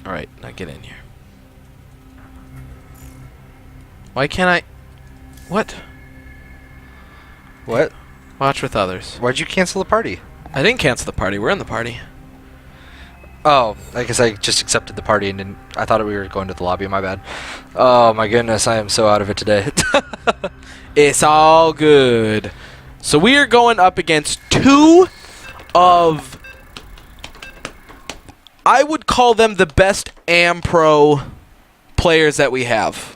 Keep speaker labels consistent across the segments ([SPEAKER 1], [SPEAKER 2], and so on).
[SPEAKER 1] All right, now get in here. Why can't I? What?
[SPEAKER 2] What?
[SPEAKER 1] Watch with others.
[SPEAKER 2] Why'd you cancel the party?
[SPEAKER 1] I didn't cancel the party. We're in the party.
[SPEAKER 2] Oh, I guess I just accepted the party and didn't. I thought we were going to the lobby. My bad. Oh my goodness, I am so out of it today.
[SPEAKER 1] It's all good. So we are going up against two of, I would call them the best AmPro players that we have.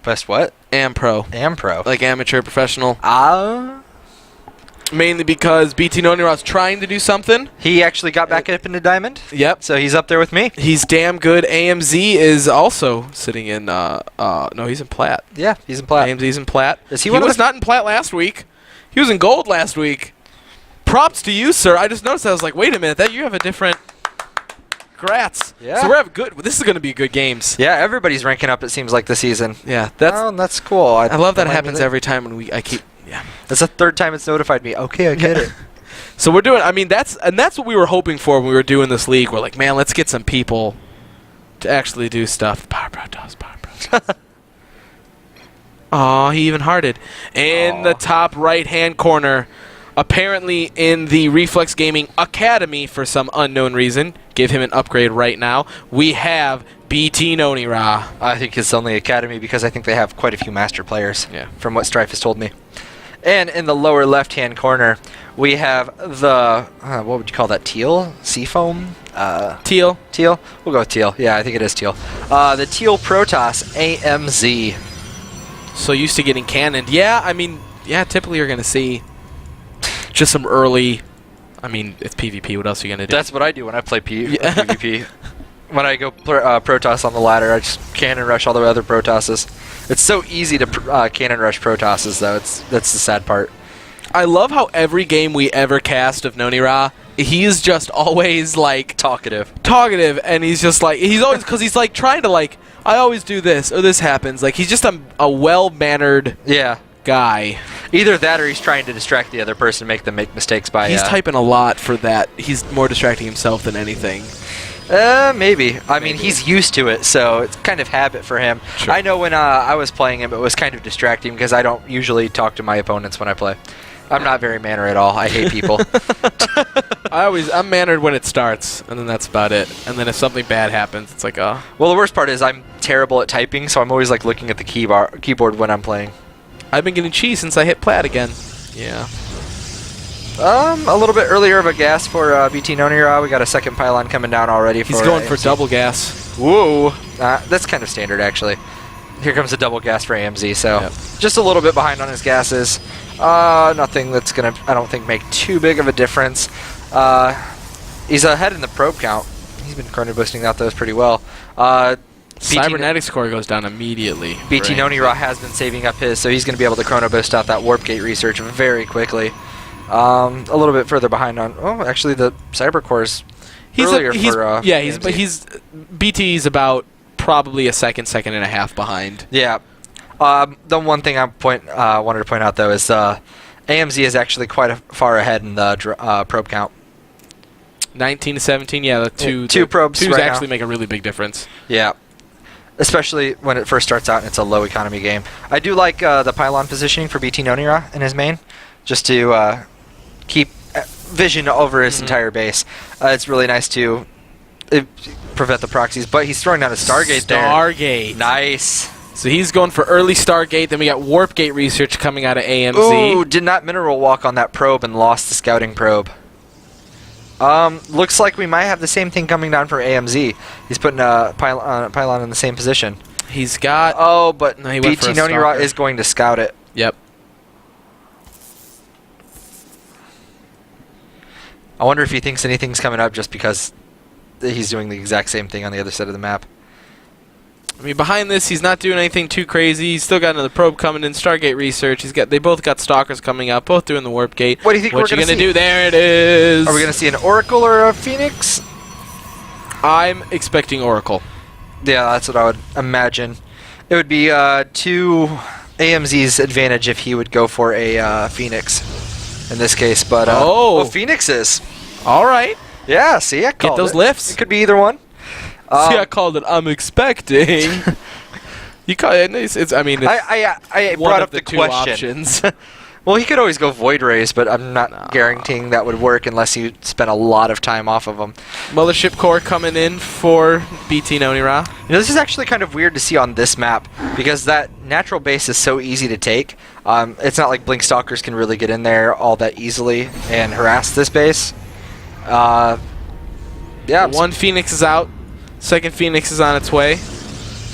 [SPEAKER 2] Best what?
[SPEAKER 1] AmPro.
[SPEAKER 2] AmPro.
[SPEAKER 1] Like amateur professional.
[SPEAKER 2] Mainly
[SPEAKER 1] Mainly because bTnOnyRa is trying to do something.
[SPEAKER 2] he actually got back up into Diamond.
[SPEAKER 1] Yep.
[SPEAKER 2] So he's up there with me.
[SPEAKER 1] He's damn good. AMZ is also sitting in, no, he's in Plat.
[SPEAKER 2] Yeah, he's in Plat.
[SPEAKER 1] AMZ's in Plat.
[SPEAKER 2] Is
[SPEAKER 1] he
[SPEAKER 2] he one of
[SPEAKER 1] was
[SPEAKER 2] the-
[SPEAKER 1] not in Plat last week. He was in Gold last week. Props to you, sir. I just noticed that. I was like, wait a minute, that you have a different... Congrats.
[SPEAKER 2] Yeah.
[SPEAKER 1] So we're having good... This is going to be good games.
[SPEAKER 2] Yeah, everybody's ranking up, it seems like, this season.
[SPEAKER 1] Yeah,
[SPEAKER 2] That's cool.
[SPEAKER 1] I love that it
[SPEAKER 2] remind me
[SPEAKER 1] happens every time when I keep... Yeah.
[SPEAKER 2] That's the third time it's notified me. Okay, I get it.
[SPEAKER 1] So we're doing... I mean, that's what we were hoping for when we were doing this league. We're like, man, let's get some people to actually do stuff. Power Pro does. Aw, he even hearted. In the top right-hand corner, apparently in the Reflex Gaming Academy for some unknown reason, give him an upgrade right now, we have bTnOnyRa.
[SPEAKER 2] I think it's only Academy because I think they have quite a few master players,
[SPEAKER 1] Yeah.
[SPEAKER 2] from what Strife has told me. And in the lower left-hand corner, we have the, what would you call that, teal? Seafoam?
[SPEAKER 1] Teal.
[SPEAKER 2] Teal? We'll go with teal. Yeah, I think it is teal. The teal Protoss AMZ.
[SPEAKER 1] So used to getting cannoned. Yeah, I mean, yeah, typically you're going to see just some early... I mean, it's PvP. What else are you going to do?
[SPEAKER 2] That's what I do when I play PvP. When I go Protoss on the ladder, I just cannon rush all the other Protosses. It's so easy to cannon rush Protosses, though. That's the sad part.
[SPEAKER 1] I love how every game we ever cast of NonyRa, he's just always, like...
[SPEAKER 2] Talkative,
[SPEAKER 1] and he's just like... He's always... Because he's, like, trying to, like... I always do this, or this happens. Like, he's just a well-mannered guy.
[SPEAKER 2] Either that or he's trying to distract the other person, make them make mistakes by...
[SPEAKER 1] He's typing a lot for that. He's more distracting himself than anything.
[SPEAKER 2] Maybe. I mean, he's used to it, so it's kind of habit for him.
[SPEAKER 1] Sure.
[SPEAKER 2] I know when I was playing him, it was kind of distracting because I don't usually talk to my opponents when I play. I'm not very manner at all. I hate people.
[SPEAKER 1] I'm mannered when it starts, and then that's about it. And then if something bad happens, it's like, oh.
[SPEAKER 2] Well, the worst part is I'm terrible at typing, so I'm always like looking at the keyboard when I'm playing.
[SPEAKER 1] I've been getting cheese since I hit Plat again. Yeah.
[SPEAKER 2] A little bit earlier of a gas for bTnOnyRa. We got a second pylon coming down already.
[SPEAKER 1] He's going for double gas.
[SPEAKER 2] Whoa. That's kind of standard, actually. Here comes a double gas for AMZ, so
[SPEAKER 1] Yep.
[SPEAKER 2] just a little bit behind on his gases. Nothing that's going to, I don't think, make too big of a difference. He's ahead in the probe count. He's been chrono boosting out those pretty well.
[SPEAKER 1] Cybernetic score goes down immediately.
[SPEAKER 2] bTnOnyRa has been saving up his, so he's going to be able to chrono boost out that warp gate research very quickly. A little bit further behind on. Oh, actually, the cyber cores.
[SPEAKER 1] BT's about probably a second and a half behind.
[SPEAKER 2] Yeah. The one thing I wanted to point out though is AMZ is actually quite far ahead in the probe count.
[SPEAKER 1] 19 to 17. Yeah, the
[SPEAKER 2] two probes
[SPEAKER 1] twos
[SPEAKER 2] right
[SPEAKER 1] actually
[SPEAKER 2] now.
[SPEAKER 1] make a really big difference.
[SPEAKER 2] Yeah. Especially when it first starts out and it's a low economy game. I do like the pylon positioning for bTnOnyRa in his main, just to keep vision over his entire base. It's really nice to prevent the proxies, but he's throwing down a Stargate there.
[SPEAKER 1] Stargate.
[SPEAKER 2] Nice.
[SPEAKER 1] So he's going for early Stargate. Then we got Warp Gate research coming out of AMZ.
[SPEAKER 2] Ooh, did not mineral walk on that probe and lost the scouting probe. Looks like we might have the same thing coming down for AMZ. He's putting a pylon in the same position.
[SPEAKER 1] He's got...
[SPEAKER 2] Oh, but
[SPEAKER 1] No, he went for a
[SPEAKER 2] bTnOnyRa
[SPEAKER 1] stalker.
[SPEAKER 2] is going to scout it.
[SPEAKER 1] Yep.
[SPEAKER 2] I wonder if he thinks anything's coming up just because he's doing the exact same thing on the other side of the map.
[SPEAKER 1] I mean, behind this, he's not doing anything too crazy. He's still got another probe coming in. Stargate research. They both got stalkers coming up, both doing the warp gate.
[SPEAKER 2] What do you think we're going to see?
[SPEAKER 1] do? There it is.
[SPEAKER 2] Are we going to see an Oracle or a Phoenix?
[SPEAKER 1] I'm expecting Oracle.
[SPEAKER 2] Yeah, that's what I would imagine. It would be to AMZ's advantage if he would go for a Phoenix in this case, but
[SPEAKER 1] Oh.
[SPEAKER 2] Phoenixes.
[SPEAKER 1] All right.
[SPEAKER 2] Yeah, see, I called
[SPEAKER 1] those
[SPEAKER 2] it.
[SPEAKER 1] lifts.
[SPEAKER 2] It could be either one.
[SPEAKER 1] See, I called it I'm expecting. You call it, I mean, it's
[SPEAKER 2] I
[SPEAKER 1] one
[SPEAKER 2] brought
[SPEAKER 1] of
[SPEAKER 2] up
[SPEAKER 1] the
[SPEAKER 2] the
[SPEAKER 1] two
[SPEAKER 2] question.
[SPEAKER 1] options.
[SPEAKER 2] Well, he could always go Void Rays, but I'm not guaranteeing that would work unless you spent a lot of time off of them.
[SPEAKER 1] Mothership Core coming in for bTnOnyRa.
[SPEAKER 2] You know, this is actually kind of weird to see on this map because that natural base is so easy to take. It's not like Blink Stalkers can really get in there all that easily and harass this base. Yeah.
[SPEAKER 1] One Phoenix is out. Second Phoenix is on its way.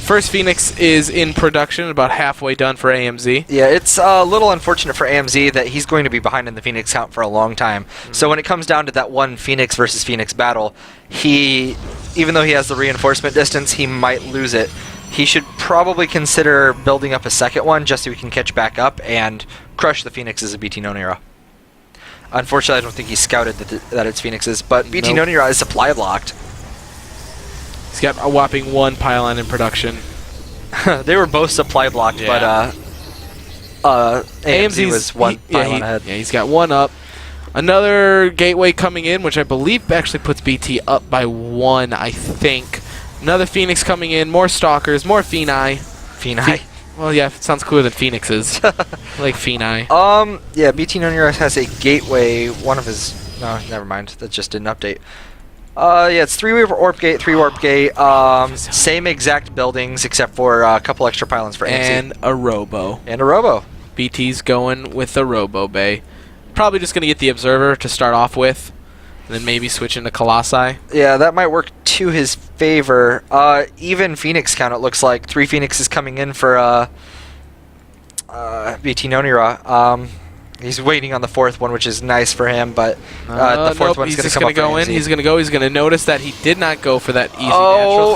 [SPEAKER 1] First Phoenix is in production, about halfway done for AMZ.
[SPEAKER 2] Yeah, it's a little unfortunate for AMZ that he's going to be behind in the Phoenix count for a long time. So when it comes down to that one Phoenix versus Phoenix battle, even though he has the reinforcement distance, he might lose it. He should probably consider building up a second one just so he can catch back up and crush the Phoenixes of bTnOnyRa. Unfortunately, I don't think he scouted that it's Phoenixes, but bTnOnyRa is supply blocked.
[SPEAKER 1] He's got a whopping one pylon in production.
[SPEAKER 2] They were both supply blocked,
[SPEAKER 1] yeah.
[SPEAKER 2] but AMZ was one pylon ahead.
[SPEAKER 1] Yeah, he's got one up. Another gateway coming in, which I believe actually puts BT up by one, I think. Another Phoenix coming in, more Stalkers, more Phoeni. Well, yeah, it sounds cooler than Phoenixes. Like Phoeni.
[SPEAKER 2] Yeah, bTnOnyRa has a gateway. One of his... No, never mind. That just didn't update. Yeah, it's 3 Warp Gate, 3 Warp Gate. Same exact buildings except for a couple extra pylons for AMZ.
[SPEAKER 1] And a Robo.
[SPEAKER 2] And a Robo.
[SPEAKER 1] BT's going with the Robo Bay. Probably just going to get the Observer to start off with. And then maybe switch into Colossi.
[SPEAKER 2] Yeah, that might work to his favor. Even Phoenix count, it looks like. 3 Phoenixes coming in for bTnOnyRa. He's waiting on the 4th one, which is nice for him, but the 4th one's going to come up.
[SPEAKER 1] Go in. He's going to go. He's going to notice that he did not go for that easy natural.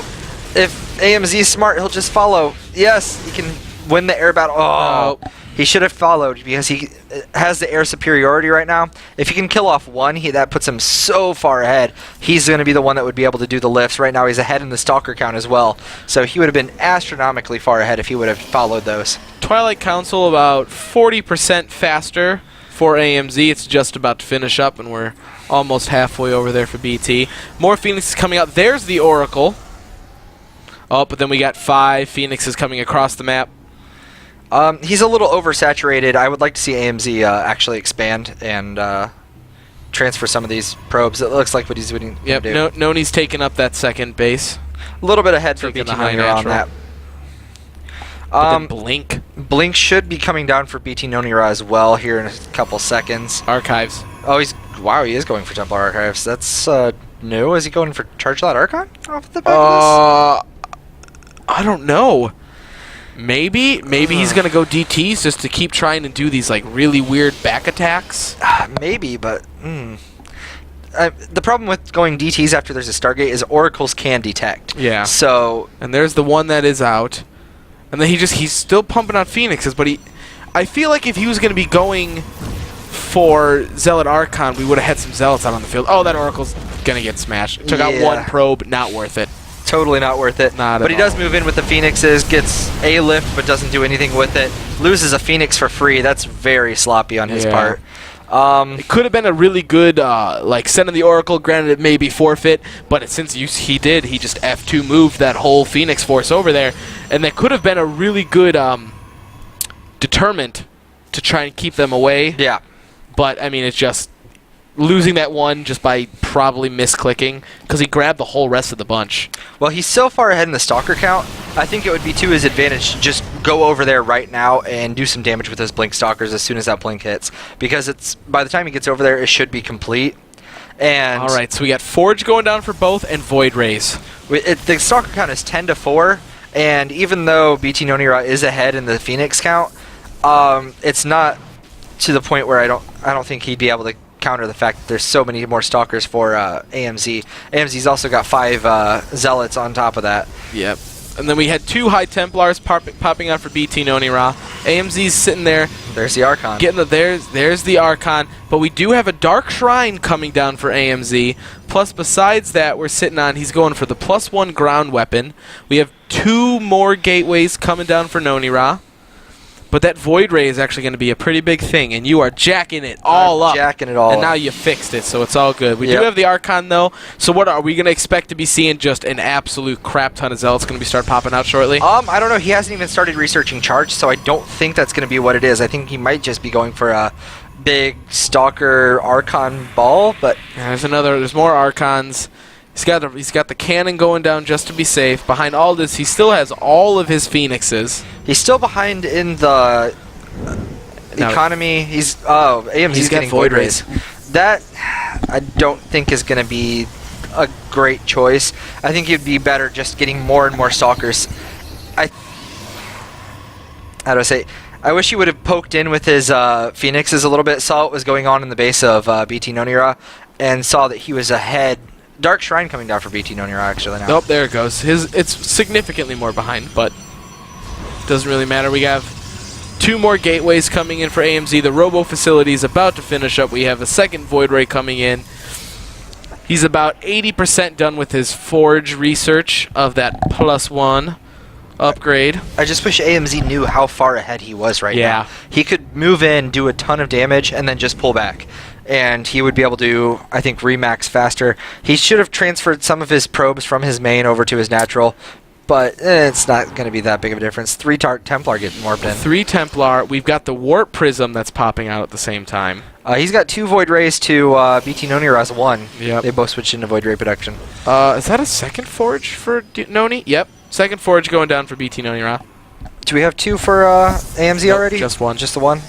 [SPEAKER 2] If AMZ is smart, he'll just follow. Yes, he can win the air battle. Oh, he should have followed because he has the air superiority right now. If he can kill off one, that puts him so far ahead. He's going to be the one that would be able to do the lifts. Right now, he's ahead in the Stalker count as well. So he would have been astronomically far ahead if he would have followed those.
[SPEAKER 1] Twilight Council about 40% faster for AMZ. It's just about to finish up, and we're almost halfway over there for BT. More Phoenixes coming out. There's the Oracle. Oh, but then we got 5 Phoenixes coming across the map.
[SPEAKER 2] He's a little oversaturated. I would like to see AMZ actually expand and transfer some of these probes. It looks like what he's doing.
[SPEAKER 1] Yep, Noni's taking up that second base.
[SPEAKER 2] A little bit ahead for bTnOnyRa on that. Blink should be coming down for bTnOnyRa as well here in a couple seconds.
[SPEAKER 1] Archives.
[SPEAKER 2] Oh, he is going for Temple Archives. That's new. Is he going for Charge Lot Archon off the back of this?
[SPEAKER 1] I don't know. Maybe he's gonna go DTs just to keep trying to do these like really weird back attacks.
[SPEAKER 2] Maybe, but the problem with going DTs after there's a Stargate is oracles can detect.
[SPEAKER 1] Yeah.
[SPEAKER 2] So
[SPEAKER 1] and there's the one that is out, and then he's still pumping out Phoenixes, but I feel like if he was gonna be going for Zealot Archon, we would have had some Zealots out on the field. Oh, that Oracle's gonna get smashed. Took out one probe, not worth it.
[SPEAKER 2] Totally not worth it.
[SPEAKER 1] But
[SPEAKER 2] he does move in with the Phoenixes, gets a lift, but doesn't do anything with it. Loses a Phoenix for free. That's very sloppy on his part.
[SPEAKER 1] It could have been a really good, like, sending the Oracle. Granted, it may be forfeit, but since he just F2 moved that whole Phoenix force over there, and that could have been a really good deterrent to try and keep them away.
[SPEAKER 2] Yeah.
[SPEAKER 1] But, I mean, it's just losing that one just by probably misclicking because he grabbed the whole rest of the bunch.
[SPEAKER 2] Well, he's so far ahead in the Stalker count, I think it would be to his advantage to just go over there right now and do some damage with his Blink Stalkers as soon as that Blink hits. Because by the time he gets over there, it should be complete. And
[SPEAKER 1] all right, so we got Forge going down for both and Void Rays.
[SPEAKER 2] The Stalker count is 10-4, and even though bTnOnyRa is ahead in the Phoenix count, it's not to the point where I don't think he'd be able to counter the fact that there's so many more Stalkers for AMZ. AMZ's also got 5 Zealots on top of that.
[SPEAKER 1] Yep. And then we had 2 High Templars popping out for bTnOnyRa. AMZ's sitting there.
[SPEAKER 2] There's the Archon.
[SPEAKER 1] There's the Archon. But we do have a Dark Shrine coming down for AMZ. Plus, besides that, he's going for the +1 ground weapon. We have 2 more gateways coming down for NonyRa. But that Void Ray is actually going to be a pretty big thing, and you are jacking it all up.
[SPEAKER 2] Jacking it all
[SPEAKER 1] and
[SPEAKER 2] up.
[SPEAKER 1] now you fixed it, so it's all good. We do
[SPEAKER 2] Yep.
[SPEAKER 1] have the Archon, though. So what are we going to expect to be seeing? Just an absolute crap ton of Zealots going to be start popping out shortly?
[SPEAKER 2] I don't know. He hasn't even started researching charge, so I don't think that's going to be what it is. I think he might just be going for a big Stalker Archon ball, but
[SPEAKER 1] Yeah, there's more Archons. He's got the cannon going down just to be safe. Behind all this, he still has all of his Phoenixes.
[SPEAKER 2] he's still behind in the
[SPEAKER 1] Now-
[SPEAKER 2] economy. AMZ's
[SPEAKER 1] He's got
[SPEAKER 2] getting
[SPEAKER 1] Void
[SPEAKER 2] Void Rays. That I don't think is going to be a great choice. I think it'd be better just getting more and more Stalkers. How do I say? I wish he would have poked in with his Phoenixes a little bit, saw what was going on in the base of bTnOnyRa, and saw that he was ahead. Dark Shrine coming down for bTnOnyRa actually now.
[SPEAKER 1] Oh, there it goes. It's significantly more behind, but doesn't really matter. We have 2 more gateways coming in for AMZ. The Robo facility is about to finish up. We have a second Void Ray coming in. He's about 80% done with his Forge research of that +1 upgrade.
[SPEAKER 2] I just wish AMZ knew how far ahead he was right
[SPEAKER 1] Yeah.
[SPEAKER 2] now. He could move in, do a ton of damage, and then just pull back. And he would be able to, I think, remax faster. He should have transferred some of his probes from his main over to his natural, but it's not going to be that big of a difference. 3 Templar getting warped in.
[SPEAKER 1] 3 Templar. We've got the Warp Prism that's popping out at the same time.
[SPEAKER 2] He's got 2 Void Rays to bTnOnyRa's 1.
[SPEAKER 1] Yep.
[SPEAKER 2] They both switched into Void Ray production.
[SPEAKER 1] Is that a second Forge for Noni? Yep. Second Forge going down for bTnOnyRa.
[SPEAKER 2] Do we have 2 for AMZ
[SPEAKER 1] Nope,
[SPEAKER 2] already?
[SPEAKER 1] just 1.
[SPEAKER 2] Just the 1?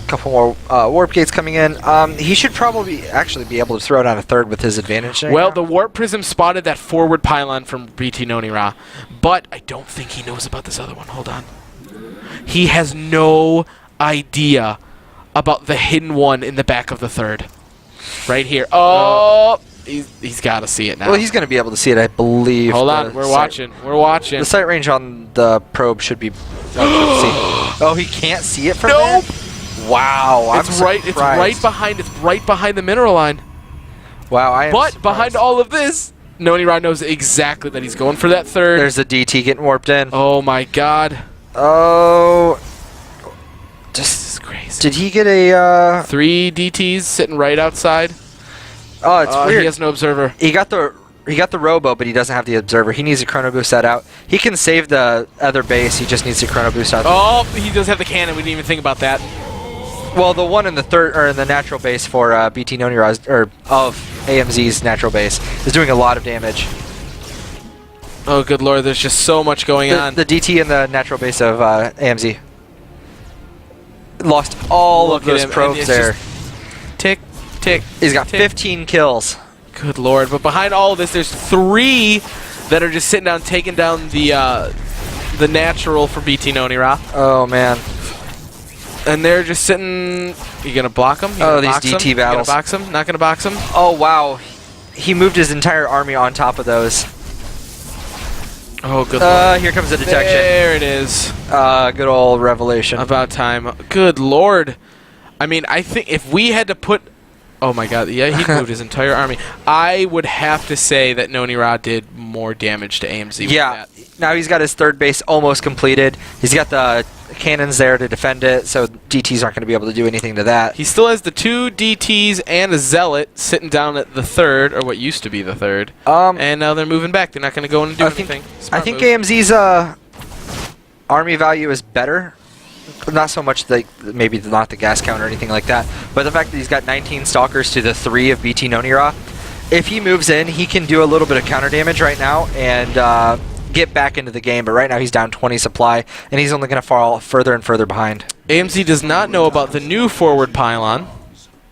[SPEAKER 2] Couple more warp gates coming in. He should probably actually be able to throw down a 3rd with his advantage. Right
[SPEAKER 1] Well,
[SPEAKER 2] now.
[SPEAKER 1] the Warp Prism spotted that forward pylon from bTnOnyRa, but I don't think he knows about this other one. Hold on. He has no idea about the hidden one in the back of the 3rd. Right here. Oh! He's got to see it now.
[SPEAKER 2] Well, he's going to be able to see it, I believe.
[SPEAKER 1] Hold on. We're watching. We're watching.
[SPEAKER 2] The sight range on the probe should be. Oh, he can't see it from
[SPEAKER 1] Nope.
[SPEAKER 2] there? Wow, I'm
[SPEAKER 1] It's right. It's right
[SPEAKER 2] surprised.
[SPEAKER 1] behind. It's right behind the mineral line.
[SPEAKER 2] Wow, I am
[SPEAKER 1] But
[SPEAKER 2] surprised.
[SPEAKER 1] behind all of this, Nonira knows exactly that he's going for that 3rd.
[SPEAKER 2] There's a DT getting warped in.
[SPEAKER 1] Oh my God.
[SPEAKER 2] Oh.
[SPEAKER 1] This is crazy.
[SPEAKER 2] Did he get a
[SPEAKER 1] 3 DTs sitting right outside.
[SPEAKER 2] Oh, it's weird.
[SPEAKER 1] He has no observer.
[SPEAKER 2] He got the robo, but he doesn't have the observer. He needs to chrono boost that out. He can save the other base. He just needs to chrono boost out.
[SPEAKER 1] Oh, he does have the cannon. We didn't even think about that.
[SPEAKER 2] Well, the one in the 3rd or in the natural base for bTnOnyRa's or of AMZ's natural base is doing a lot of damage.
[SPEAKER 1] Oh, good Lord. There's just so much going on.
[SPEAKER 2] The DT in the natural base of AMZ lost all
[SPEAKER 1] Look
[SPEAKER 2] of
[SPEAKER 1] at
[SPEAKER 2] those
[SPEAKER 1] him, and
[SPEAKER 2] probes
[SPEAKER 1] it's
[SPEAKER 2] there.
[SPEAKER 1] just tick, tick.
[SPEAKER 2] He's got
[SPEAKER 1] tick.
[SPEAKER 2] 15 kills.
[SPEAKER 1] Good Lord. But behind all of this, there's 3 that are just sitting down, taking down the natural for bTnOnyRa.
[SPEAKER 2] Oh man.
[SPEAKER 1] And they're just sitting. You gonna block them?
[SPEAKER 2] Oh, these DT battles.
[SPEAKER 1] Gonna box them? Not gonna box them?
[SPEAKER 2] Oh wow. He moved his entire army on top of those.
[SPEAKER 1] Oh, good Lord.
[SPEAKER 2] Here comes the detection.
[SPEAKER 1] There it is.
[SPEAKER 2] Good old revelation.
[SPEAKER 1] About time. Good Lord. I mean, I think if we had to put... Oh my God. Yeah, he moved his entire army. I would have to say that Nonira did more damage to AMZ with
[SPEAKER 2] Yeah.
[SPEAKER 1] that.
[SPEAKER 2] Now he's got his 3rd base almost completed. He's got the cannons there to defend it, so DTs aren't going to be able to do anything to that.
[SPEAKER 1] He still has the 2 DTs and a Zealot sitting down at the 3rd, or what used to be the 3rd. And now they're moving back. They're not going to go in and do anything.
[SPEAKER 2] I
[SPEAKER 1] Smart
[SPEAKER 2] think
[SPEAKER 1] move.
[SPEAKER 2] AMZ's army value is better. Not so much maybe not the gas count or anything like that, but the fact that he's got 19 stalkers to the 3 of bTnOnyRa. If he moves in, he can do a little bit of counter damage right now and get back into the game. But right now he's down 20 supply, and he's only going to fall further and further behind.
[SPEAKER 1] AMZ does not know about the new forward pylon.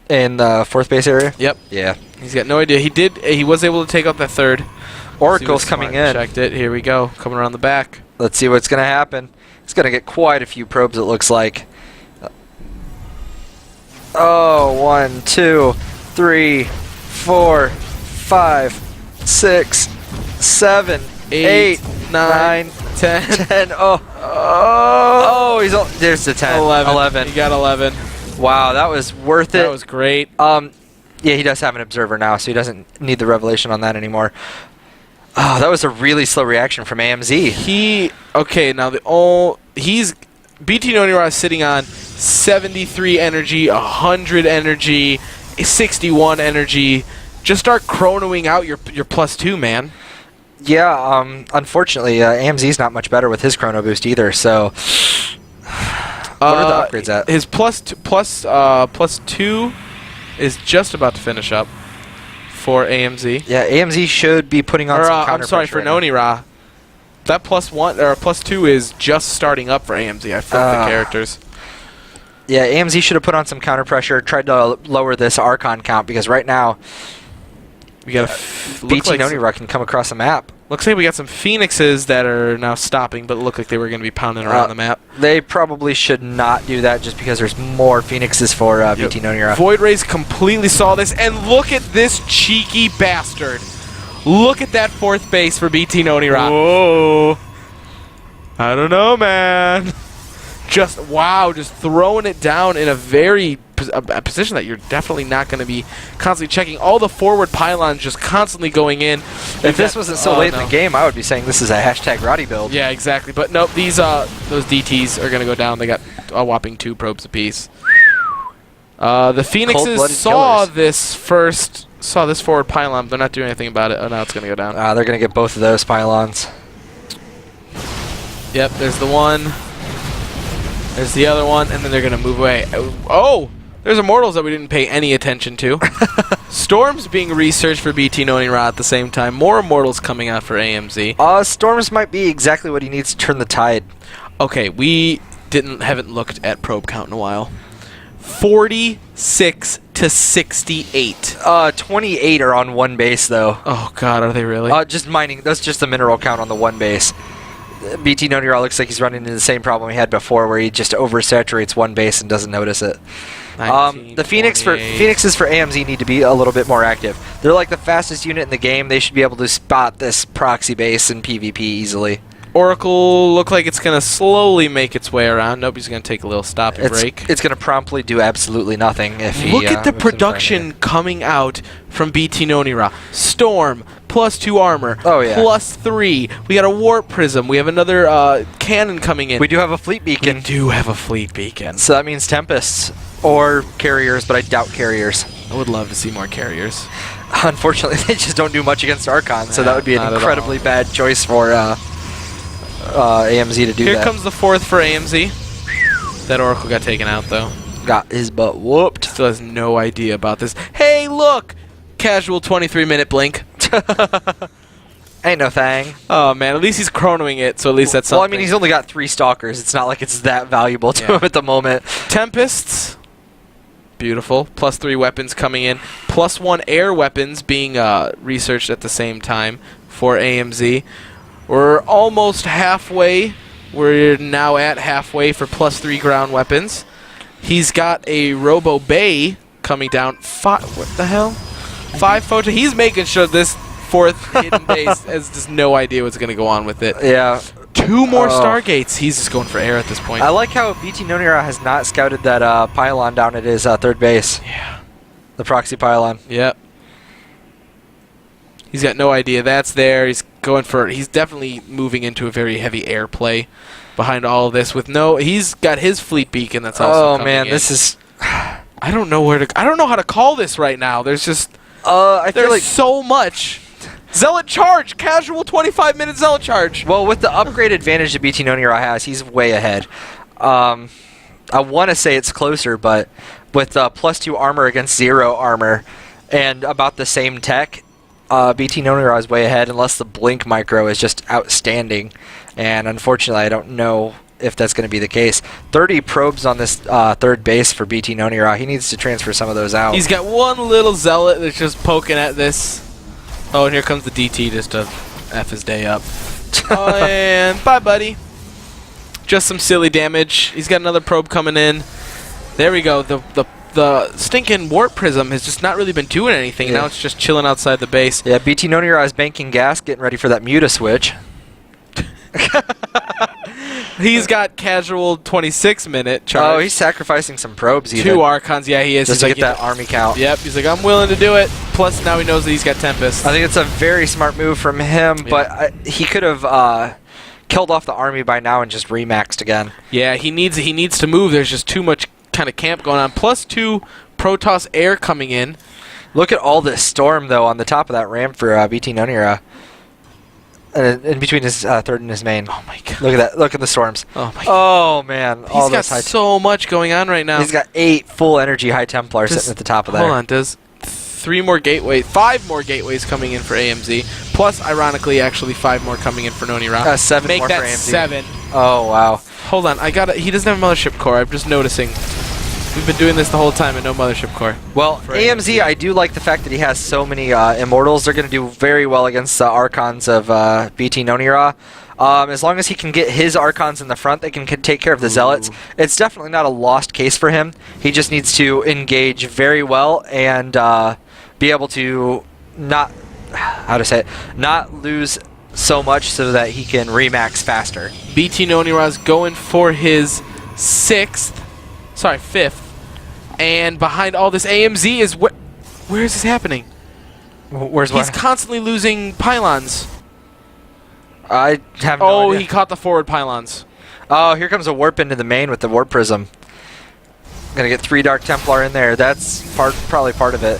[SPEAKER 2] In the 4th base area?
[SPEAKER 1] Yep.
[SPEAKER 2] Yeah.
[SPEAKER 1] He's got no idea. He was able to take out that 3rd.
[SPEAKER 2] Oracle's coming in.
[SPEAKER 1] Checked it. Here we go. Coming around the back.
[SPEAKER 2] Let's see what's going to happen. It's going to get quite a few probes, it looks like. Oh, 1, 2, 3, 4, 5, 6, 7, 8, 9,
[SPEAKER 1] 10.
[SPEAKER 2] 10. Oh, there's the 10.
[SPEAKER 1] 11. He got 11.
[SPEAKER 2] Wow, that was worth it.
[SPEAKER 1] That was great.
[SPEAKER 2] Yeah, he does have an observer now, so he doesn't need the revelation on that anymore. Oh, that was a really slow reaction from AMZ.
[SPEAKER 1] Okay, now bTnOnyRa is sitting on 73 energy, 100 energy, 61 energy. Just start chronoing out your +2, man.
[SPEAKER 2] Yeah, unfortunately, AMZ's not much better with his chrono boost either, so... what are the upgrades at?
[SPEAKER 1] His +2 is just about to finish up for AMZ.
[SPEAKER 2] Yeah, AMZ should be putting on some counter
[SPEAKER 1] I'm sorry, for NonyRa. That +1 or +2 is just starting up for AMZ. I flipped the characters.
[SPEAKER 2] Yeah, AMZ should have put on some counter pressure, tried to lower this Archon count, because right now
[SPEAKER 1] we got
[SPEAKER 2] bTnOnyRa can come across the map.
[SPEAKER 1] Looks like we got some Phoenixes that are now stopping, but it looked like they were going to be pounding around the map.
[SPEAKER 2] They probably should not do that just because there's more Phoenixes for bTnOnyRa.
[SPEAKER 1] Void Rays completely saw this, and look at this cheeky bastard. Look at that 4th base for bTnOnyRa. Whoa. I don't know, man. Just, wow, just throwing it down in a very a position that you're definitely not going to be constantly checking. All the forward pylons just constantly going in.
[SPEAKER 2] If this wasn't so late in the game, I would be saying this is a #Roddy build.
[SPEAKER 1] Yeah, exactly. But nope, those DTs are going to go down. They got a whopping 2 probes apiece. The Phoenixes saw this forward pylon, but they're not doing anything about it. Oh, now it's going to go down.
[SPEAKER 2] They're going to get both of those pylons.
[SPEAKER 1] Yep, there's the one. There's the other one, and then they're going to move away. Oh! There's Immortals that we didn't pay any attention to. Storms being researched for bTnOnyRa at the same time. More Immortals coming out for AMZ.
[SPEAKER 2] Storms might be exactly what he needs to turn the tide.
[SPEAKER 1] Okay, we haven't looked at probe count in a while. 46 to 68.
[SPEAKER 2] 28 are on one base, though.
[SPEAKER 1] Oh, God, are they really?
[SPEAKER 2] Just mining. That's just the mineral count on the one base. bTnOnyRa looks like he's running into the same problem he had before, where he just oversaturates one base and doesn't notice it.
[SPEAKER 1] 19,
[SPEAKER 2] the Phoenixes for AMZ need to be a little bit more active. They're like the fastest unit in the game. They should be able to spot this proxy base in PvP easily.
[SPEAKER 1] Oracle look like it's going to slowly make its way around. Nope, he's going to take a little stop and break.
[SPEAKER 2] It's going to promptly do absolutely nothing if he...
[SPEAKER 1] Look at the production coming out from bTnOnyRa. Storm, +2 armor,
[SPEAKER 2] oh, yeah.
[SPEAKER 1] +3. We got a warp prism. We have another cannon coming in.
[SPEAKER 2] We do have a fleet beacon.
[SPEAKER 1] We do have a fleet beacon.
[SPEAKER 2] So that means Tempests or carriers, but I doubt carriers.
[SPEAKER 1] I would love to see more carriers.
[SPEAKER 2] Unfortunately, they just don't do much against Archon, so that would be an incredibly bad choice for AMZ to do that.
[SPEAKER 1] Here comes the 4th for AMZ. That Oracle got taken out, though.
[SPEAKER 2] Got his butt whooped.
[SPEAKER 1] Still has no idea about this. Hey, look! Casual 23-minute blink.
[SPEAKER 2] Ain't no thing.
[SPEAKER 1] Oh, man. At least he's chronoing it, so at least that's something.
[SPEAKER 2] Well, I mean, he's only got 3 Stalkers. It's not like it's that valuable to him at the moment.
[SPEAKER 1] Tempests. Beautiful. +3 weapons coming in. +1 air weapons being researched at the same time for AMZ. We're almost halfway. We're now at halfway for +3 ground weapons. He's got a Robo Bay coming down. What the hell? 5 photo. He's making sure this 4th hidden base has just no idea what's going to go on with it.
[SPEAKER 2] Yeah.
[SPEAKER 1] 2 more Stargates. He's just going for air at this point.
[SPEAKER 2] I like how bTnOnyRa has not scouted that pylon down at his 3rd base.
[SPEAKER 1] Yeah.
[SPEAKER 2] The proxy pylon.
[SPEAKER 1] Yep. He's got no idea that's there. He's definitely moving into a very heavy air play behind all of this with he's got his fleet beacon that's also coming in.
[SPEAKER 2] This is
[SPEAKER 1] I don't know how to call this right now. There's just
[SPEAKER 2] I feel like
[SPEAKER 1] so much. Zealot charge, casual 25-minute Zealot charge.
[SPEAKER 2] Well, with the upgrade advantage that bTnOnyRa has, he's way ahead. I want to say it's closer, but with +2 armor against 0 armor and about the same tech, bTnOnyRa is way ahead unless the blink micro is just outstanding. And unfortunately, I don't know if that's going to be the case. 30 probes on this 3rd base for bTnOnyRa. He needs to transfer some of those out.
[SPEAKER 1] He's got one little Zealot that's just poking at this. Oh, and here comes the DT just to F his day up. And bye, buddy. Just some silly damage. He's got another probe coming in. There we go. The stinking warp prism has just not really been doing anything.
[SPEAKER 2] Yeah.
[SPEAKER 1] Now it's just chilling outside the base.
[SPEAKER 2] Yeah, bTnOnyRa is banking gas, getting ready for that Muta switch.
[SPEAKER 1] He's got casual 26-minute charge.
[SPEAKER 2] Oh, he's sacrificing some probes even.
[SPEAKER 1] 2 Archons, yeah, he is.
[SPEAKER 2] Just to get that army count.
[SPEAKER 1] Yep, he's like, I'm willing to do it. Plus, now he knows that he's got Tempest.
[SPEAKER 2] I think it's a very smart move from him, but he could have killed off the army by now and just remaxed again.
[SPEAKER 1] Yeah, he needs to move. There's just too much kind of camp going on. Plus 2 Protoss air coming in.
[SPEAKER 2] Look at all this storm, though, on the top of that ramp for bTnOnyRa. In between his third and his main.
[SPEAKER 1] Oh, my God.
[SPEAKER 2] Look at that. Look at the storms.
[SPEAKER 1] Oh, my God.
[SPEAKER 2] Oh, man.
[SPEAKER 1] He's got so much going on right now.
[SPEAKER 2] He's got 8 full energy High Templars sitting at the top of there.
[SPEAKER 1] Hold on. Does 5 more gateways coming in for AMZ. Plus, ironically, actually 5 more coming in for NonyRa.
[SPEAKER 2] 7
[SPEAKER 1] Make
[SPEAKER 2] more
[SPEAKER 1] that
[SPEAKER 2] for AMZ.
[SPEAKER 1] 7.
[SPEAKER 2] Oh, wow.
[SPEAKER 1] Hold on. He doesn't have a mothership core. I'm just noticing. We've been doing this the whole time and no mothership core.
[SPEAKER 2] Well, AMZ, I do like the fact that he has so many Immortals. They're going to do very well against the Archons of bTnOnyRa. As long as he can get his Archons in the front, they can take care of the Zealots. It's definitely not a lost case for him. He just needs to engage very well and be able to not lose so much so that he can remax faster.
[SPEAKER 1] bTnOnyRa's going for his 5th. And behind all this AMZ is where is this happening?
[SPEAKER 2] Where's
[SPEAKER 1] He's constantly losing pylons.
[SPEAKER 2] I have no idea.
[SPEAKER 1] He caught the forward pylons.
[SPEAKER 2] Oh, here comes a warp into the main with the warp prism. Gonna get 3 Dark Templar in there. That's probably part of it.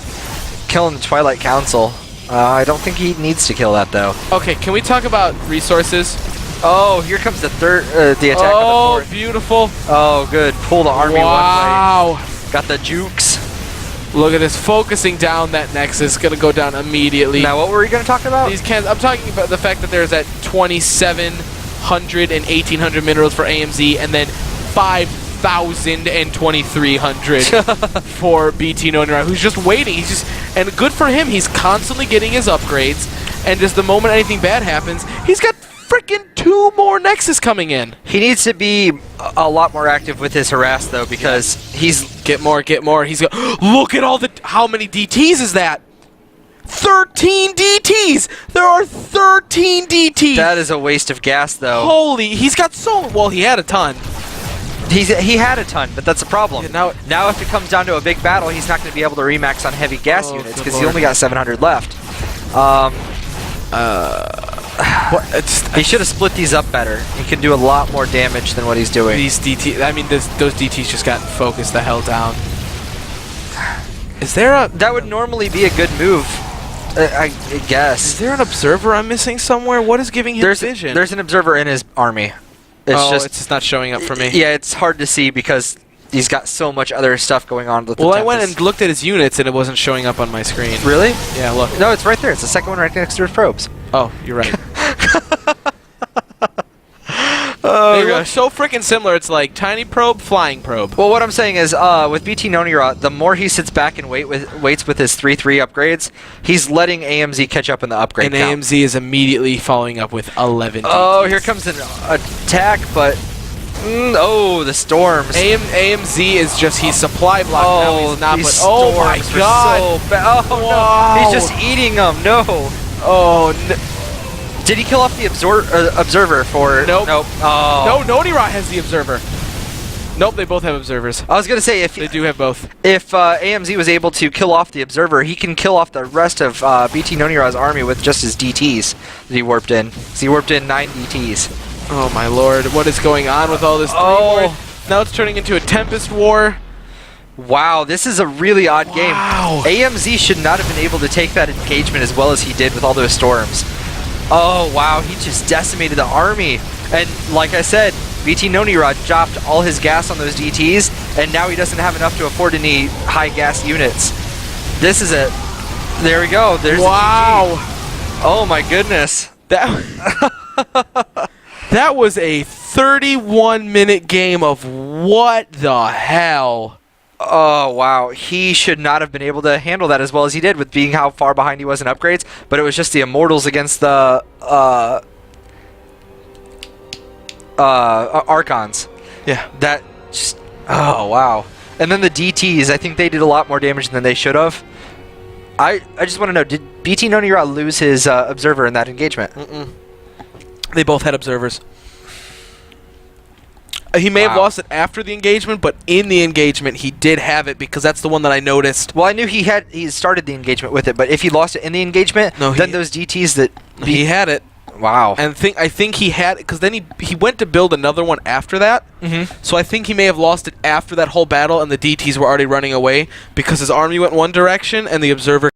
[SPEAKER 2] Killing the Twilight Council. I don't think he needs to kill that though.
[SPEAKER 1] Okay, can we talk about resources?
[SPEAKER 2] Oh, here comes the the attack on the fourth.
[SPEAKER 1] Beautiful.
[SPEAKER 2] Oh, good. Pull the army one way.
[SPEAKER 1] Wow.
[SPEAKER 2] Got the jukes.
[SPEAKER 1] Look at this, focusing down that Nexus. Gonna go down immediately.
[SPEAKER 2] Now, what were we gonna talk about?
[SPEAKER 1] I'm talking about the fact that there's at 2,700 and 1,800 minerals for AMZ, and then 5,000 and 2,300 for bTnOnyRa, who's just waiting. And good for him. He's constantly getting his upgrades, and just the moment anything bad happens, he's got freaking 2 more Nexus coming in.
[SPEAKER 2] He needs to be a lot more active with his harass though, because he's
[SPEAKER 1] get more. He's look at how many DTs is that? 13 DTs. There are 13 DTs.
[SPEAKER 2] That is a waste of gas though.
[SPEAKER 1] Holy, he's got he had a ton.
[SPEAKER 2] He had a ton, but that's the problem.
[SPEAKER 1] Yeah,
[SPEAKER 2] now if it comes down to a big battle, he's not going to be able to remax on heavy gas units because he only got 700 left. He should have split these up better. He can do a lot more damage than what he's doing.
[SPEAKER 1] These DT, I mean, those DTs just got focused the hell down. Is there a?
[SPEAKER 2] That would normally be a good move, I guess.
[SPEAKER 1] Is there an observer I'm missing somewhere? What is giving him vision?
[SPEAKER 2] There's an observer in his army.
[SPEAKER 1] It's just not showing up for me.
[SPEAKER 2] Yeah, it's hard to see because he's got so much other stuff going on with the
[SPEAKER 1] I went and looked at his units and it wasn't showing up on my screen.
[SPEAKER 2] Really?
[SPEAKER 1] Yeah, look.
[SPEAKER 2] No, it's right there. It's the second one right next to his probes.
[SPEAKER 1] Oh, you're right.
[SPEAKER 2] Oh,
[SPEAKER 1] they look so freaking similar. It's like tiny probe, flying probe.
[SPEAKER 2] Well, what I'm saying is, with bTnOnyRa, the more he sits back and waits with his 3/3 upgrades, he's letting AMZ catch up in the upgrade count.
[SPEAKER 1] And AMZ is immediately following up with 11 DTs.
[SPEAKER 2] Oh, here comes an attack, but the storms.
[SPEAKER 1] AMZ is he's supply blocked now. He's not.
[SPEAKER 2] These
[SPEAKER 1] Oh my
[SPEAKER 2] storms are
[SPEAKER 1] God!
[SPEAKER 2] So bad. Oh
[SPEAKER 1] wow.
[SPEAKER 2] no! He's just eating them. No.
[SPEAKER 1] Oh.
[SPEAKER 2] Did he kill off the observer for?
[SPEAKER 1] Nope.
[SPEAKER 2] Oh.
[SPEAKER 1] No, NonyRa has the observer. Nope, they both have observers.
[SPEAKER 2] I was gonna say
[SPEAKER 1] they do have both.
[SPEAKER 2] If AMZ was able to kill off the observer, he can kill off the rest of bTnOnyRa's army with just his DTs that he warped in. So he warped in 9 DTs.
[SPEAKER 1] Oh my lord, what is going on with all this? Now it's turning into a Tempest war.
[SPEAKER 2] Wow, this is a really odd game.
[SPEAKER 1] Wow.
[SPEAKER 2] AMZ should not have been able to take that engagement as well as he did with all those storms. Oh, wow, he just decimated the army. And like I said, bTnOnyRa dropped all his gas on those DTs, and now he doesn't have enough to afford any high gas units. This is it. There we go. There's
[SPEAKER 1] wow.
[SPEAKER 2] Oh my goodness.
[SPEAKER 1] That was a 31-minute game of what the hell?
[SPEAKER 2] Oh, wow. He should not have been able to handle that as well as he did with being how far behind he was in upgrades, but it was just the Immortals against the Archons.
[SPEAKER 1] Yeah.
[SPEAKER 2] That just... Oh, wow. And then the DTs, I think they did a lot more damage than they should have. I just want to know, did bTnOnyRa lose his observer in that engagement?
[SPEAKER 1] They both had observers. He may have lost it after the engagement, but in the engagement he did have it because that's the one that I noticed.
[SPEAKER 2] Well, I knew he started the engagement with it, but if he lost it in the engagement, then those DTs that...
[SPEAKER 1] He had it.
[SPEAKER 2] Wow.
[SPEAKER 1] And I think he had, because then he went to build another one after that. So I think he may have lost it after that whole battle, and the DTs were already running away because his army went one direction and the observer